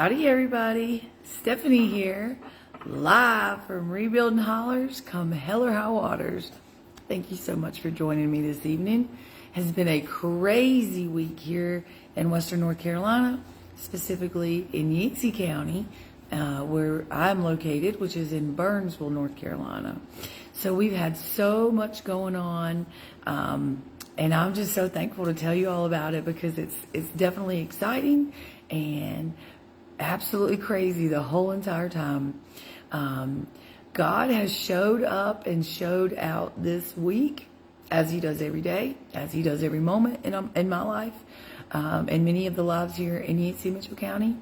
Howdy everybody, Stephanie here, live from Rebuilding Hollers, come hell or high waters. Thank you so much for joining me this evening. It has been a crazy week here in Western North Carolina, specifically in Yancey County, where I'm located, which is in Burnsville, North Carolina. So we've had so much going on, and I'm just so thankful to tell you all about it because it's definitely exciting and absolutely crazy the whole entire time. God has showed up and showed out this week, as He does every day, as He does every moment in my life, and many of the lives here in Yancey, Mitchell County.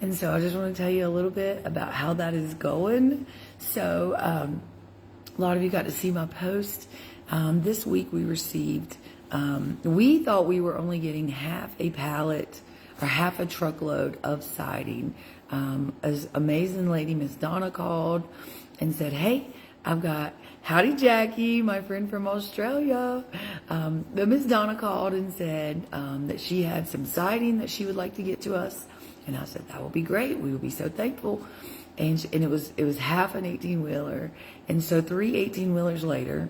And so I just want to tell you a little bit about how that is going. So a lot of you got to see my post. This week we received, we thought we were only getting half a pallet or half a truckload of siding. As amazing lady, Miss Donna, called and said, hey, I've got, howdy Jackie, my friend from Australia. But Miss Donna called and said that she had some siding that she would like to get to us. And I said, that will be great. We will be so thankful. And it was half an 18-wheeler. And so 3 18-wheelers later,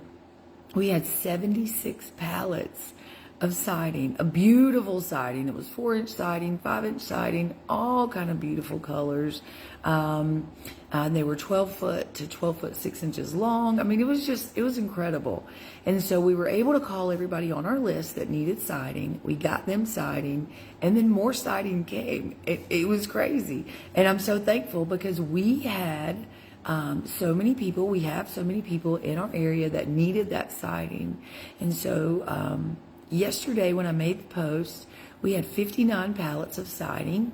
we had 76 pallets of siding, a beautiful siding. It was 4-inch siding, 5-inch siding, all kind of beautiful colors. They were 12 foot to 12 foot 6 inches long. I mean, it was incredible. And so we were able to call everybody on our list that needed siding. We got them siding, and then more siding came. It was crazy. And I'm so thankful because we had so many people, we have so many people in our area that needed that siding. And so, yesterday when I made the post, we had 59 pallets of siding.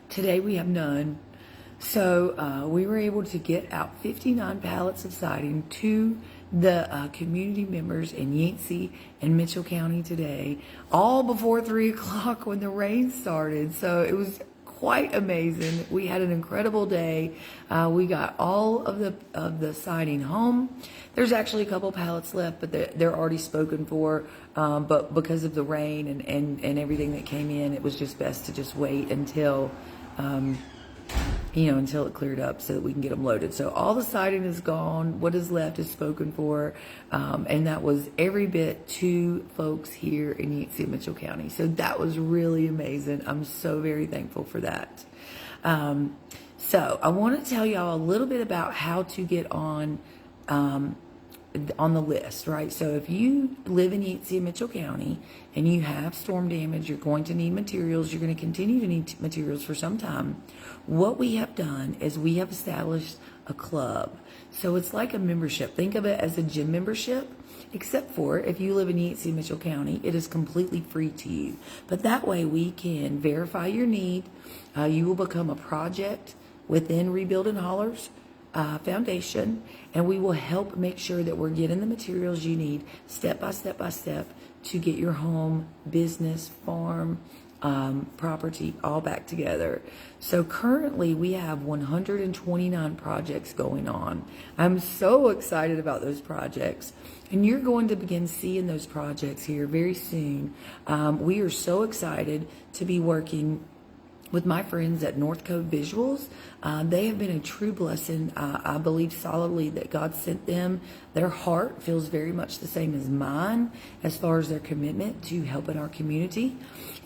Today we have none. So we were able to get out 59 pallets of siding to the community members in Yancey and Mitchell County today, all before 3 o'clock when the rain started. So it was quite amazing. We had an incredible day. We got all of the siding home. There's actually a couple pallets left, but they're already spoken for. But because of the rain and everything that came in, it was just best to just wait until until it cleared up so that we can get them loaded. So all the siding is gone. What is left is spoken for. And that was every bit to folks here in Yancey and Mitchell County. So that was really amazing. I'm so very thankful for that. So I want to tell y'all a little bit about how to get on the list, right? So if you live in Yancey and Mitchell County and you have storm damage, you're going to need materials. You're going to continue to need materials for some time. What we have done is we have established a club. So it's like a membership. Think of it as a gym membership, except for if you live in Yancey and Mitchell County, it is completely free to you. But that way we can verify your need. You will become a project within Rebuilding Hollers Foundation, and we will help make sure that we're getting the materials you need step by step by step to get your home, business, farm, property all back together. So currently we have 129 projects going on. I'm so excited about those projects, and you're going to begin seeing those projects here very soon. We are so excited to be working with my friends at North Code Visuals. They have been a true blessing. I believe solidly that God sent them. Their heart feels very much the same as mine as far as their commitment to helping our community.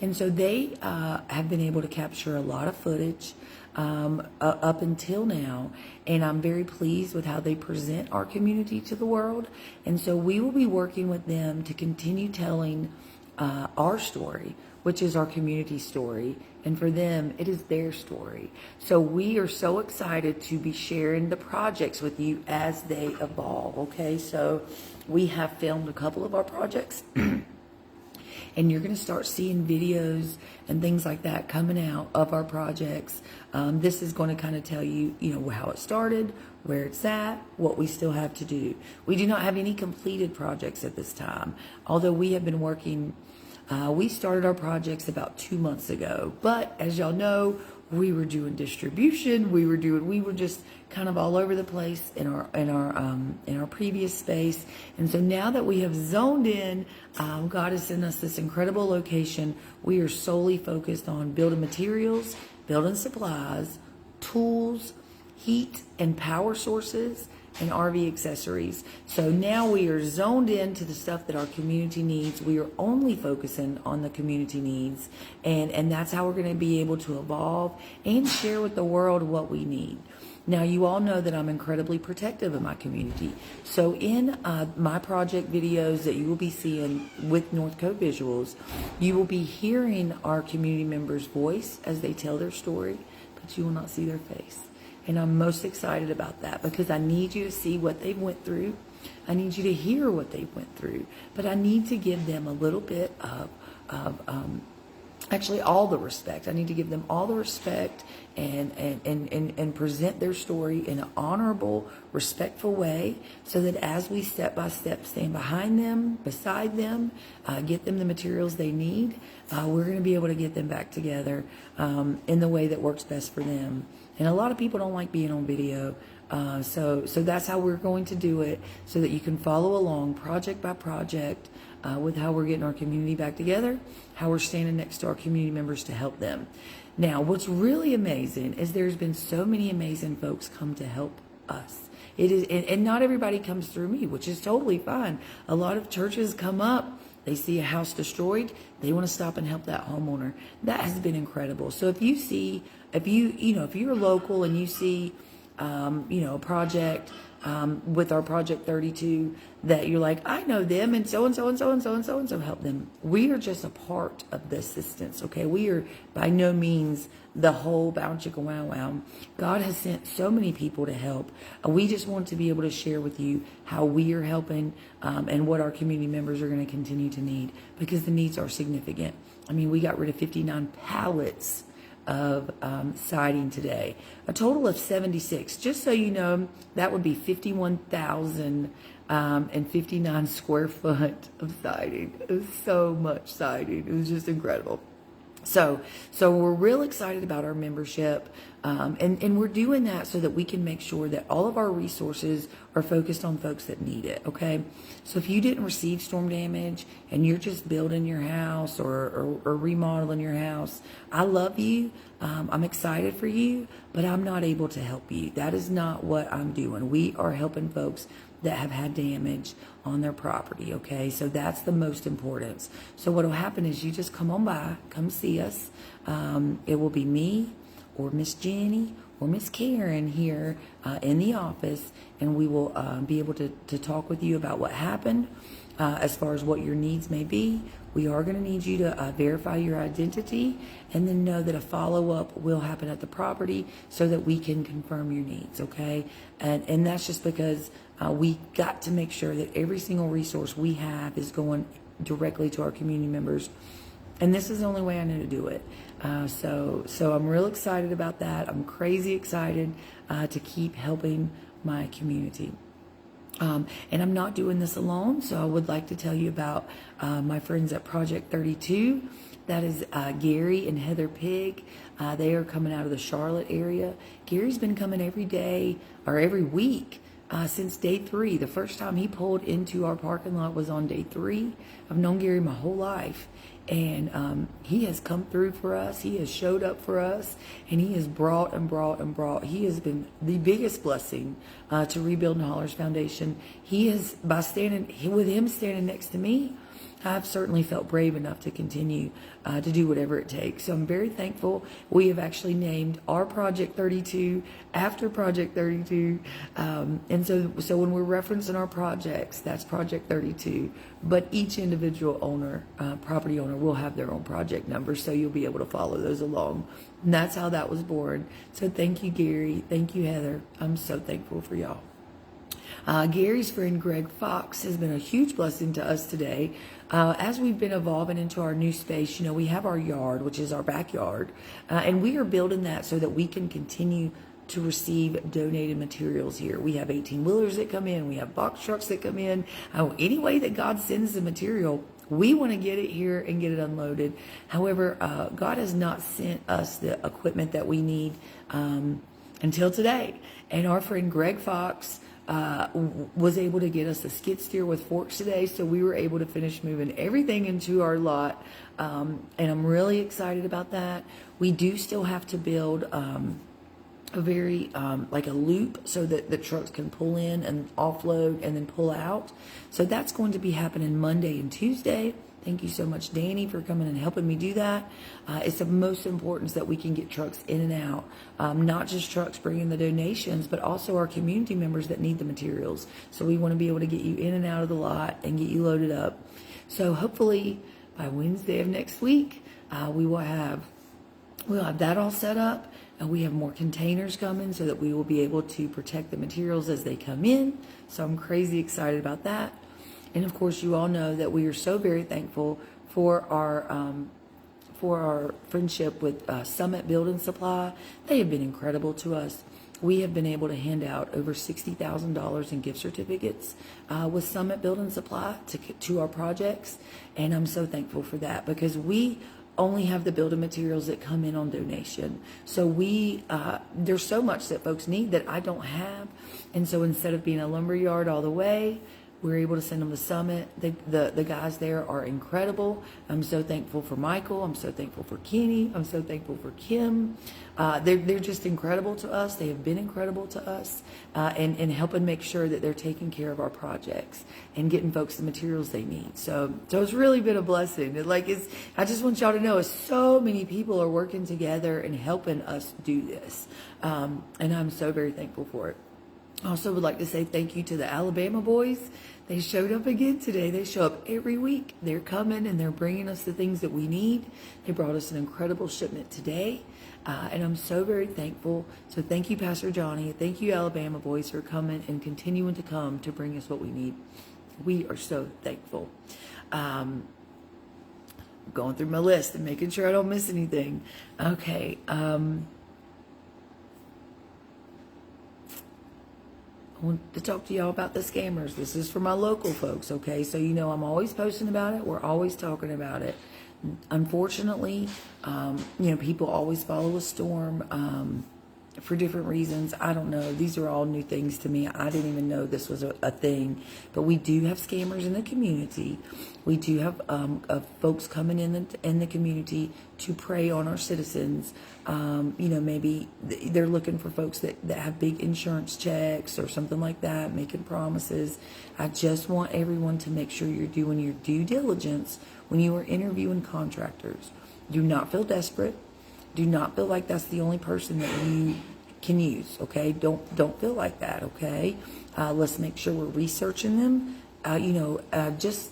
And so they have been able to capture a lot of footage up until now. And I'm very pleased with how they present our community to the world. And so we will be working with them to continue telling our story, which is our community story. And for them, it is their story. So we are so excited to be sharing the projects with you as they evolve, okay? So we have filmed a couple of our projects, and you're going to start seeing videos and things like that coming out of our projects. This is going to kind of tell you, how it started, where it's at, what we still have to do. We do not have any completed projects at this time, although we have been working. We started our projects about 2 months ago, but as y'all know, we were doing distribution. We were just kind of all over the place in our previous space. And so now that we have zoned in, God has sent us this incredible location. We are solely focused on building materials, building supplies, tools, heat and power sources, and RV accessories. So now we are zoned into the stuff that our community needs. We are only focusing on the community needs, and that's how we're going to be able to evolve and share with the world what we need. Now, you all know that I'm incredibly protective of my community. So in my project videos that you will be seeing with Northcote Visuals, you will be hearing our community members' voice as they tell their story, but you will not see their face. And I'm most excited about that because I need you to see what they've went through. I need you to hear what they went through. But I need to give them a little bit of actually all the respect. I need to give them all the respect and present their story in an honorable, respectful way so that as we step by step stand behind them, beside them, get them the materials they need, we're going to be able to get them back together in the way that works best for them. And a lot of people don't like being on video. So that's how we're going to do it so that you can follow along project by project with how we're getting our community back together, how we're standing next to our community members to help them. Now, what's really amazing is there's been so many amazing folks come to help us. It is, and not everybody comes through me, which is totally fine. A lot of churches come up, they see a house destroyed, they want to stop and help that homeowner. That has been incredible. So if you see, if you're local and you see, a project with our Project 32 that you're like, I know them and so and so and so and so and so and so help them. We are just a part of the assistance, okay? We are by no means the whole bow chicka wow wow. God has sent so many people to help. We just want to be able to share with you how we are helping and what our community members are going to continue to need because the needs are significant. I mean, we got rid of 59 pallets of siding today, a total of 76. Just so you know, that would be 51,059 square foot of siding. It was so much siding. It was just incredible. So we're real excited about our membership, and we're doing that so that we can make sure that all of our resources are focused on folks that need it, okay? So if you didn't receive storm damage and you're just building your house or remodeling your house, I love you. I'm excited for you, but I'm not able to help you. That is not what I'm doing. We are helping folks that have had damage on their property, okay? So that's the most important. So what will happen is you just come on by, come see us. It will be me or Miss Jenny or Miss Karen here in the office, and we will be able to talk with you about what happened as far as what your needs may be. We are going to need you to verify your identity and then know that a follow-up will happen at the property so that we can confirm your needs, okay? And that's just because we got to make sure that every single resource we have is going directly to our community members. And this is the only way I know to do it. So I'm real excited about that. I'm crazy excited to keep helping my community. And I'm not doing this alone, so I would like to tell you about my friends at Project 32. That is Gary and Heather Pig. They are coming out of the Charlotte area. Gary's been coming every day or every week since day 3. The first time he pulled into our parking lot was on day 3. I've known Gary my whole life. And he has come through for us. He has showed up for us. And he has brought and brought and brought. He has been the biggest blessing to Rebuilding Hollers Foundation. He has, by standing with him standing next to me, I've certainly felt brave enough to continue to do whatever it takes. So I'm very thankful. We have actually named our Project 32 after Project 32. And so when we're referencing our projects, that's Project 32. But each individual owner, property owner, will have their own project number, so you'll be able to follow those along. And that's how that was born. So thank you, Gary. Thank you, Heather. I'm so thankful for y'all. Gary's friend Greg Fox has been a huge blessing to us today. As we've been evolving into our new space, we have our yard, which is our backyard, and we are building that so that we can continue to receive donated materials here. We have 18-wheelers that come in. We have box trucks that come in. Any way that God sends the material, we want to get it here and get it unloaded. However, God has not sent us the equipment that we need until today. And our friend Greg Fox was able to get us a skid steer with forks today, so we were able to finish moving everything into our lot, and I'm really excited about that. We do still have to build a very like a loop so that the trucks can pull in and offload and then pull out. So that's going to be happening Monday and Tuesday. Thank you so much, Danny, for coming and helping me do that. It's of most importance that we can get trucks in and out, not just trucks bringing the donations, but also our community members that need the materials. So we want to be able to get you in and out of the lot and get you loaded up. So hopefully by Wednesday of next week, we'll have that all set up, and we have more containers coming so that we will be able to protect the materials as they come in. So I'm crazy excited about that. And of course, you all know that we are so very thankful for our friendship with Summit Building Supply. They have been incredible to us. We have been able to hand out over $60,000 in gift certificates with Summit Building Supply to our projects, and I'm so thankful for that because we only have the building materials that come in on donation. So there's so much that folks need that I don't have, and so instead of being a lumber yard all the way, we're able to send them to Summit. The guys there are incredible. I'm so thankful for Michael. I'm so thankful for Kenny. I'm so thankful for Kim. They're just incredible to us. They have been incredible to us and helping make sure that they're taking care of our projects and getting folks the materials they need. So it's really been a blessing. I just want y'all to know so many people are working together and helping us do this. And I'm so very thankful for it. I also would like to say thank you to the Alabama boys. They showed up again today. They show up every week. They're coming and they're bringing us the things that we need. They brought us an incredible shipment today, and I'm so very thankful. So thank you, Pastor Johnny. Thank you, Alabama boys, for coming and continuing to come to bring us what we need. We are so thankful. Going through my list and making sure I don't miss anything. Okay. I want to talk to y'all about the scammers. This is for my local folks, okay? So you know I'm always posting about it. We're always talking about it. Unfortunately, people always follow a storm for different reasons. I don't know. These are all new things to me. I didn't even know this was a thing. But we do have scammers in the community. We do have folks coming in the community to prey on our citizens. Maybe they're looking for folks that have big insurance checks or something like that, making promises. I just want everyone to make sure you're doing your due diligence when you are interviewing contractors. Do not feel desperate. Do not feel like that's the only person that you can use, okay? Don't feel like that, okay? Let's make sure we're researching them. Just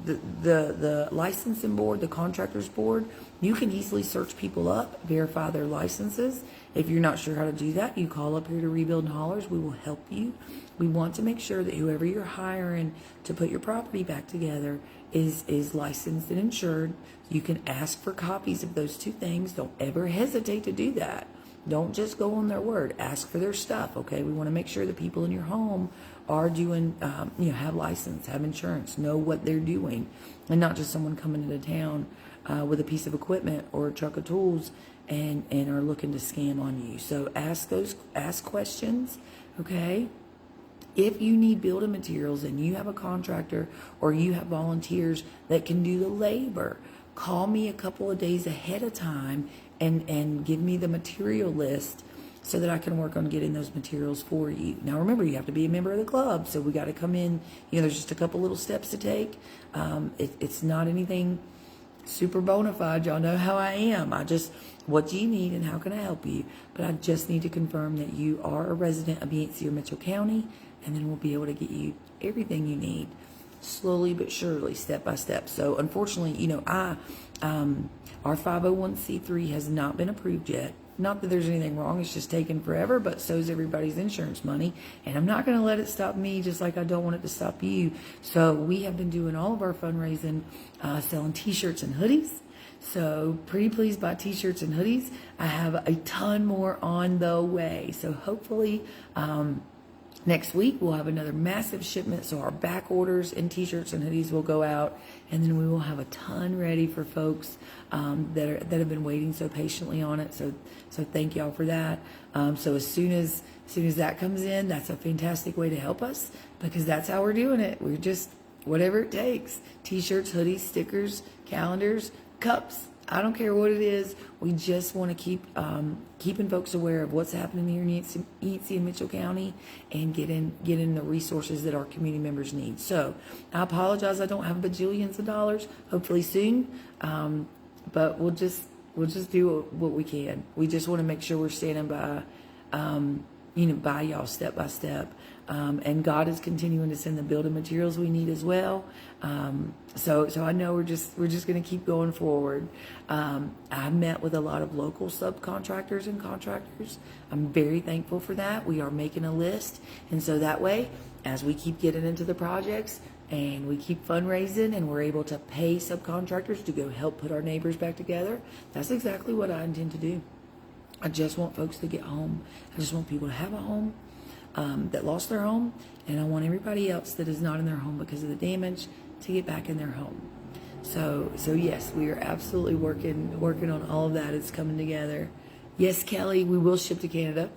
the licensing board, the contractors board, you can easily search people up, verify their licenses. If you're not sure how to do that, you call up here to Rebuild and Hollers. We will help you. We want to make sure that whoever you're hiring to put your property back together is licensed and insured. You can ask for copies of those two things. Don't ever hesitate to do that. Don't just go on their word. Ask for their stuff, okay? We want to make sure that people in your home are doing, have license, have insurance, know what they're doing, and not just someone coming into town with a piece of equipment or a truck of tools and are looking to scam on you. So ask questions, okay? If you need building materials and you have a contractor or you have volunteers that can do the labor, call me a couple of days ahead of time and give me the material list so that I can work on getting those materials for you. Now remember, you have to be a member of the club, so we got to come in, there's just a couple little steps to take. It's not anything super bona fide. Y'all know how I am. What do you need and how can I help you? But I just need to confirm that you are a resident of Yancey or Mitchell County, and then we'll be able to get you everything you need, slowly but surely, step by step. So unfortunately, our 501c3 has not been approved yet. Not that there's anything wrong, it's just taking forever, but so is everybody's insurance money. And I'm not going to let it stop me, just like I don't want it to stop you. So we have been doing all of our fundraising, selling t-shirts and hoodies. So pretty please buy t-shirts and hoodies. I have a ton more on the way. So hopefully, Next week, we'll have another massive shipment, so our back orders and t-shirts and hoodies will go out, and then we will have a ton ready for folks that have been waiting so patiently on it. So thank y'all for that. So as soon as that comes in, that's a fantastic way to help us, because that's how we're doing it. We're just whatever it takes: t-shirts, hoodies, stickers, calendars, cups. I don't care what it is. We just want to keep keeping folks aware of what's happening here in Yancey and Mitchell County, and getting the resources that our community members need. So I apologize, I don't have bajillions of dollars. Hopefully soon, but we'll just do what we can. We just want to make sure we're standing by, by y'all step by step. And God is continuing to send the building materials we need as well. So I know we're just going to keep going forward. I met with a lot of local subcontractors and contractors. I'm very thankful for that. We are making a list, and so that way, as we keep getting into the projects and we keep fundraising and we're able to pay subcontractors to go help put our neighbors back together, that's exactly what I intend to do. I just want folks to get home. I just want people to have a home. That lost their home, and I want everybody else that is not in their home because of the damage to get back in their home. So yes, we are absolutely working on all of that. It's coming together. Yes, Kelly, we will ship to Canada.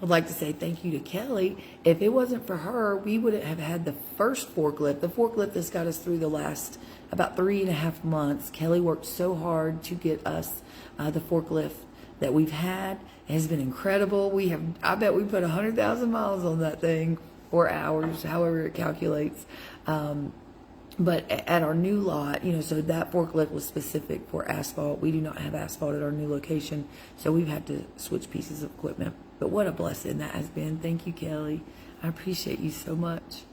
I'd like to say thank you to Kelly. If it wasn't for her, we wouldn't have had the first forklift, the forklift that's got us through the last about 3.5 months. Kelly worked so hard to get us the forklift that we've had. It has been incredible. I bet we put 100,000 miles on that thing, or hours, however it calculates. But at our new lot, so that forklift was specific for asphalt. We do not have asphalt at our new location, so we've had to switch pieces of equipment. But what a blessing that has been. Thank you, Kelly. I appreciate you so much.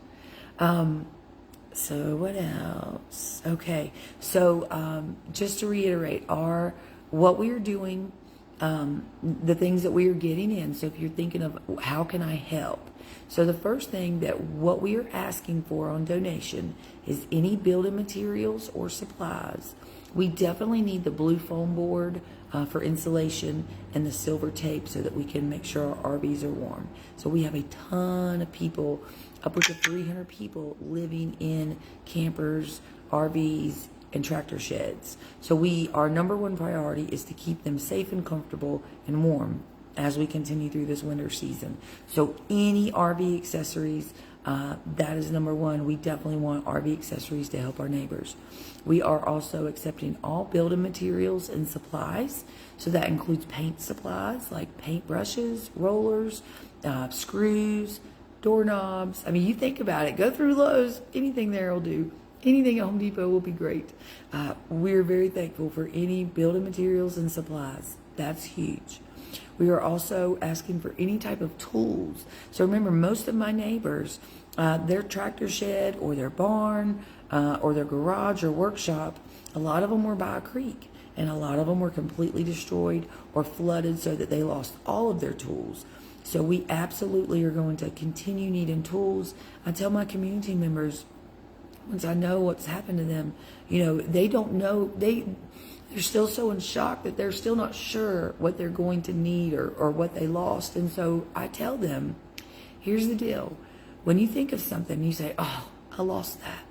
So what else? Okay, so just to reiterate, what we are doing, the things that we are getting in. So if you're thinking of how can I help? So the first thing that what we are asking for on donation is any building materials or supplies. We definitely need the blue foam board for insulation and the silver tape so that we can make sure our RVs are warm. So we have a ton of people, upwards of 300 people living in campers, RVs, and tractor sheds. So our number one priority is to keep them safe and comfortable and warm as we continue through this winter season. So any RV accessories, that is number one. We definitely want RV accessories to help our neighbors. We are also accepting all building materials and supplies. So that includes paint supplies like paint brushes, rollers, screws, doorknobs. I mean, you think about it. Go through Lowe's. Anything there will do. Anything at Home Depot will be great. We're very thankful for any building materials and supplies. That's huge. We are also asking for any type of tools. So remember, most of my neighbors, their tractor shed or their barn or their garage or workshop, a lot of them were by a creek, and a lot of them were completely destroyed or flooded so that they lost all of their tools. So we absolutely are going to continue needing tools. I tell my community members, once I know what's happened to them, they don't know, they're still so in shock that they're still not sure what they're going to need or what they lost. And so I tell them, here's the deal. When you think of something, you say, oh, I lost that.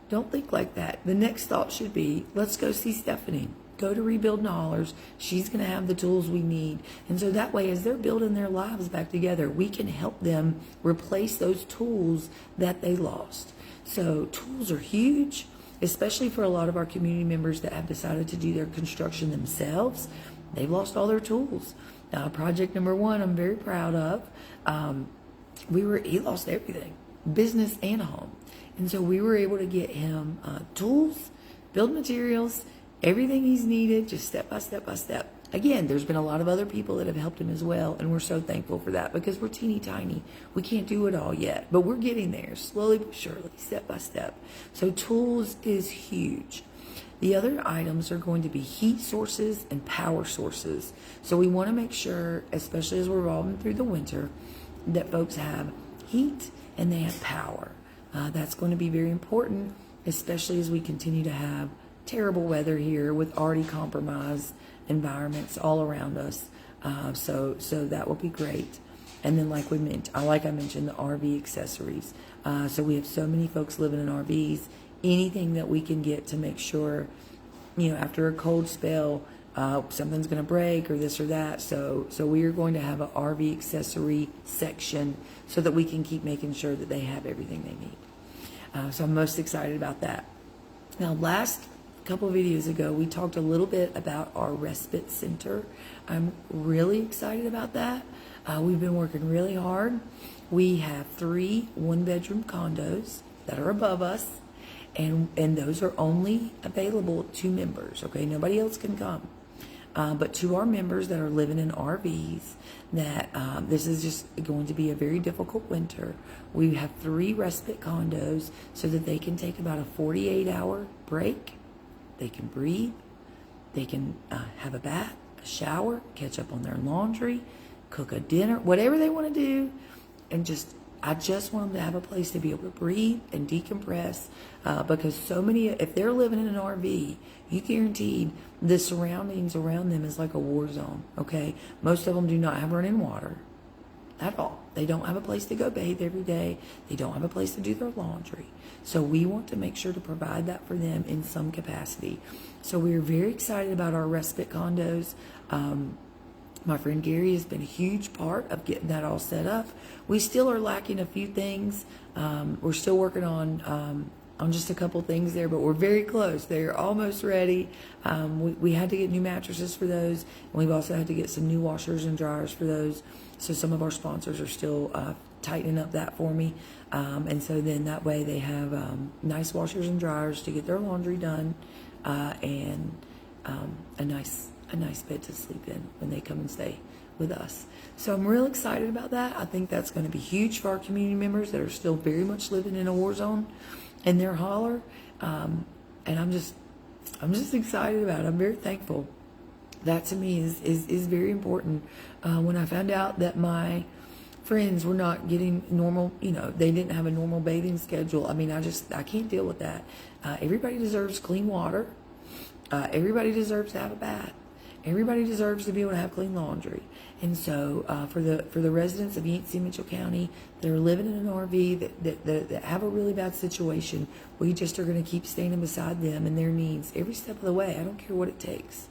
Don't think like that. The next thought should be, let's go see Stephanie. Go to Rebuilding Hollers. She's going to have the tools we need. And so that way, as they're building their lives back together, we can help them replace those tools that they lost. So tools are huge, especially for a lot of our community members that have decided to do their construction themselves. They've lost all their tools. Project number one, I'm very proud of. He lost everything, business and home. And so we were able to get him tools, build materials, everything he's needed, just step by step by step. Again, there's been a lot of other people that have helped him as well, and we're so thankful for that because we're teeny tiny. We can't do it all yet, but we're getting there slowly but surely, step by step. So tools is huge. The other items are going to be heat sources and power sources. So we want to make sure, especially as we're rolling through the winter, that folks have heat and they have power. That's going to be very important, especially as we continue to have terrible weather here with already compromised environments all around us. So that will be great. And then like I mentioned, the RV accessories. So we have so many folks living in RVs. Anything that we can get to make sure, after a cold spell, something's going to break or this or that. So we are going to have an RV accessory section so that we can keep making sure that they have everything they need. So I'm most excited about that. Now, last couple of videos ago, we talked a little bit about our respite center. I'm really excited about that. We've been working really hard. We have 3 one-bedroom condos that are above us, and those are only available to members, okay? Nobody else can come. But to our members that are living in RVs, that this is just going to be a very difficult winter, we have 3 respite condos so that they can take about a 48-hour break. They can breathe. They can have a bath, a shower, catch up on their laundry, cook a dinner, whatever they want to do, and I just want them to have a place to be able to breathe and decompress, because so many, if they're living in an RV, you guaranteed the surroundings around them is like a war zone, okay? Most of them do not have running water at all. They don't have a place to go bathe every day. They don't have a place to do their laundry. So we want to make sure to provide that for them in some capacity. So we are very excited about our respite condos. My friend Gary has been a huge part of getting that all set up. We still are lacking a few things. We're still working on just a couple things there, but we're very close. They're almost ready. We had to get new mattresses for those, and we've also had to get some new washers and dryers for those. So some of our sponsors are still tightening up that for me. And so then that way they have nice washers and dryers to get their laundry done, and a nice bed to sleep in when they come and stay with us. So I'm real excited about that. I think that's going to be huge for our community members that are still very much living in a war zone in their holler. And I'm just excited about it. I'm very thankful. That to me is very important. When I found out that my friends were not getting normal, they didn't have a normal bathing schedule. I mean, I can't deal with that. Everybody deserves clean water. Everybody deserves to have a bath. Everybody deserves to be able to have clean laundry. And so for the residents of Yancey Mitchell County that are living in an RV that have a really bad situation, we just are going to keep standing beside them and their needs every step of the way. I don't care what it takes.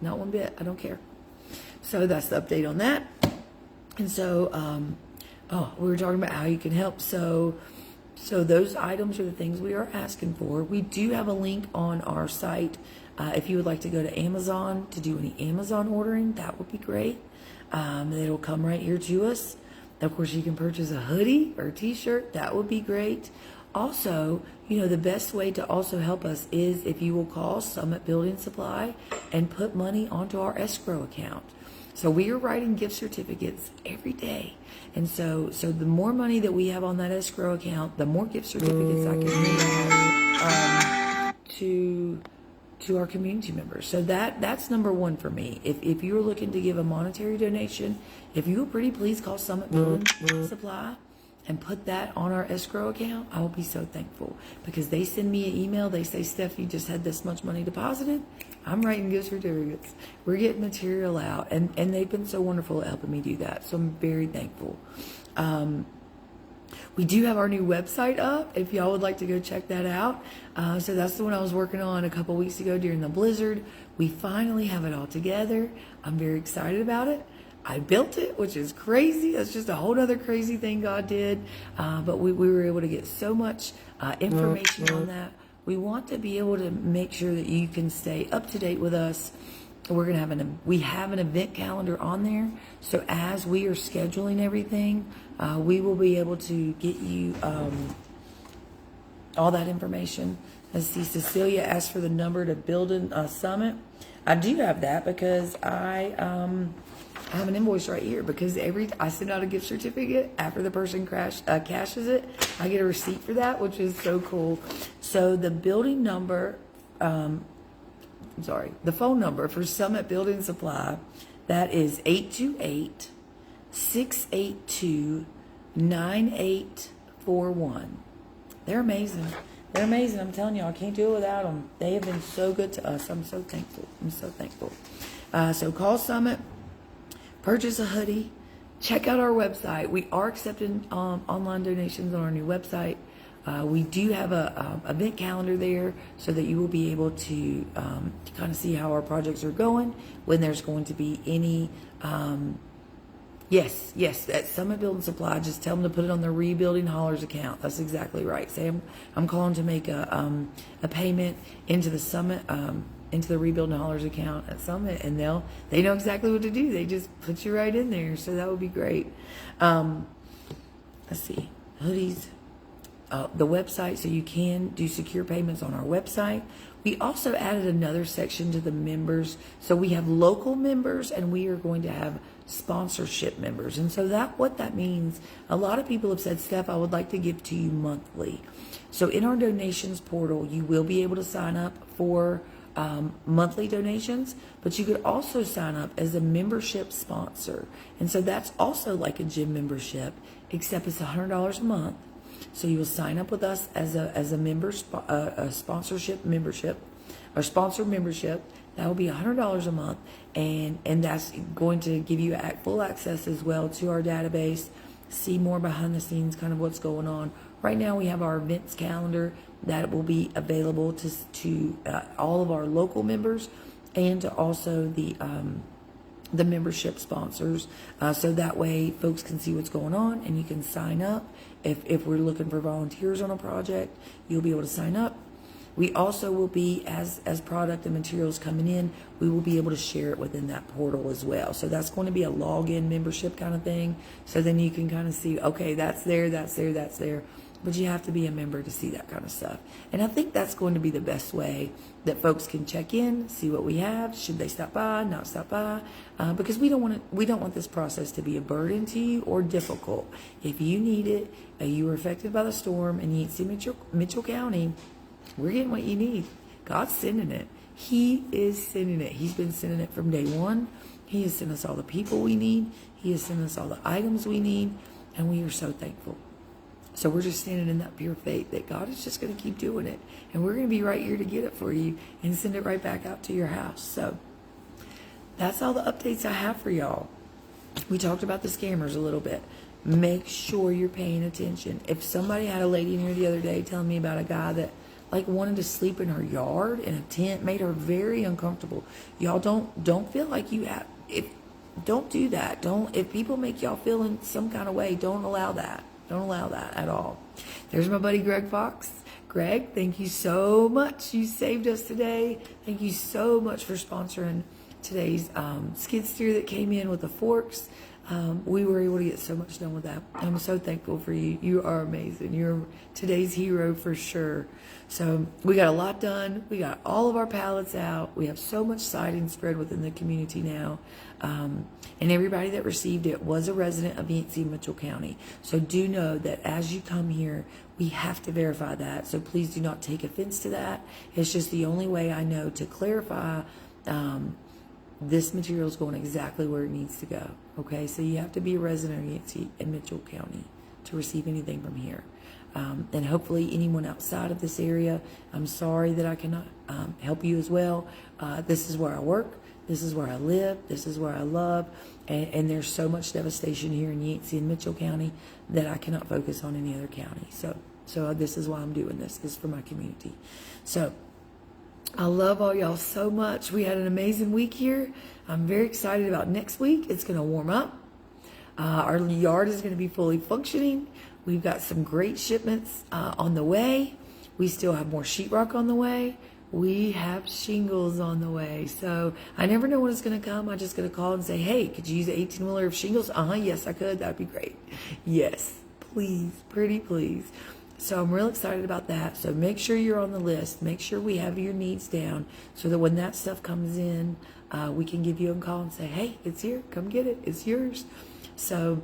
Not one bit. I don't care. So that's the update on that. And so, we were talking about how you can help. So those items are the things we are asking for. We do have a link on our site. If you would like to go to Amazon to do any Amazon ordering, that would be great. It'll come right here to us. Of course, you can purchase a hoodie or a t-shirt. That would be great. Also, the best way to also help us is if you will call Summit Building Supply and put money onto our escrow account. So we are writing gift certificates every day. And so the more money that we have on that escrow account, the more gift certificates I can hand out to our community members. So that's number one for me. If you're looking to give a monetary donation, if you would pretty please call Summit Building Supply and put that on our escrow account, I will be so thankful, because they send me an email. They say, Steph, you just had this much money deposited. I'm writing gift certificates. We're getting material out, and they've been so wonderful at helping me do that. So I'm very thankful. We do have our new website up if y'all would like to go check that out. So that's the one I was working on a couple weeks ago during the blizzard. We finally have it all together. I'm very excited about it. I built it, which is crazy. That's just a whole other crazy thing God did. But we were able to get so much information on that. We want to be able to make sure that you can stay up to date with us. We have an event calendar on there. So as we are scheduling everything, we will be able to get you all that information. Let's see, Cecilia asked for the number to build a summit. I do have that because I have an invoice right here, because I send out a gift certificate after the person cashes it. I get a receipt for that, which is so cool. So the building number, the phone number for Summit Building Supply, that is 828-682-9841. They're amazing. They're amazing. I'm telling you, I can't do it without them. They have been so good to us. I'm so thankful. So call Summit, purchase a hoodie, check out our website. We are accepting online donations on our new website. We do have a event calendar there so that you will be able to kind of see how our projects are going, when there's going to be any, yes, at Summit Building Supply, just tell them to put it on the Rebuilding Hollers account. That's exactly right. Say I'm calling to make a payment into the Summit, into the Rebuilding Hollers account at Summit, and they know exactly what to do. They just put you right in there. So that would be great. Let's see, hoodies. The website, so you can do secure payments on our website. We also added another section to the members. So we have local members and we are going to have sponsorship members. And so what that means, a lot of people have said, Steph, I would like to give to you monthly. So in our donations portal, you will be able to sign up for monthly donations, but you could also sign up as a membership sponsor. And so that's also like a gym membership, except it's $100 a month. So you will sign up with us as a member, a sponsorship membership, or sponsor membership. That will be $100 a month, and that's going to give you full access as well to our database. See more behind the scenes, kind of what's going on. Right now, we have our events calendar that will be available to all of our local members, and to also the membership sponsors, so that way folks can see what's going on and you can sign up. If we're looking for volunteers on a project, you'll be able to sign up. We also will be, as product and materials coming in, we will be able to share it within that portal as well. So that's going to be a login membership kind of thing. So then you can kind of see, okay, that's there, that's there, that's there. But you have to be a member to see that kind of stuff. And I think that's going to be the best way that folks can check in, see what we have. Should they stop by, not stop by? Because we don't want this process to be a burden to you or difficult. If you need it, you were affected by the storm and you need to see Mitchell County, we're getting what you need. God's sending it. He is sending it. He's been sending it from day one. He has sent us all the people we need. He has sent us all the items we need. And we are so thankful. So we're just standing in that pure faith that God is just going to keep doing it. And we're going to be right here to get it for you and send it right back out to your house. So that's all the updates I have for y'all. We talked about the scammers a little bit. Make sure you're paying attention. If somebody had a lady in here the other day telling me about a guy that wanted to sleep in her yard in a tent, made her very uncomfortable. Y'all don't feel like you have, don't do that. If people make y'all feel in some kind of way, don't allow that. Don't allow that at all. There's my buddy Greg Fox. Greg, thank you so much. You saved us today. Thank you so much for sponsoring today's skid steer that came in with the forks. We were able to get so much done with that. I'm so thankful for you. You are amazing. You're today's hero for sure. So we got a lot done. We got all of our pallets out. We have so much siding spread within the community now. And everybody that received it was a resident of Yancey and Mitchell County. So do know that as you come here, we have to verify that. So please do not take offense to that. It's just the only way I know to clarify this material is going exactly where it needs to go. Okay, so you have to be a resident of Yancey and Mitchell County to receive anything from here. And hopefully anyone outside of this area, I'm sorry that I cannot help you as well. This is where I work. This is where I live. This is where I love. And there's so much devastation here in Yancey and Mitchell County that I cannot focus on any other county. So this is why I'm doing this, is for my community. So I love all y'all so much. We had an amazing week here. I'm very excited about next week. It's going to warm up. Our yard is going to be fully functioning. We've got some great shipments on the way. We still have more sheetrock on the way. We have shingles on the way. So I never know when it's going to come. I'm just going to call and say, hey, could you use an 18-wheeler of shingles? Yes, I could. That'd be great. Yes, please, pretty please. So I'm real excited about that. So make sure you're on the list. Make sure we have your needs down so that when that stuff comes in, we can give you a call and say, hey, it's here. Come get it. It's yours. So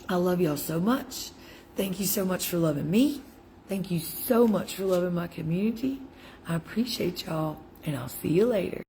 I love y'all so much. Thank you so much for loving me. Thank you so much for loving my community. I appreciate y'all, and I'll see you later.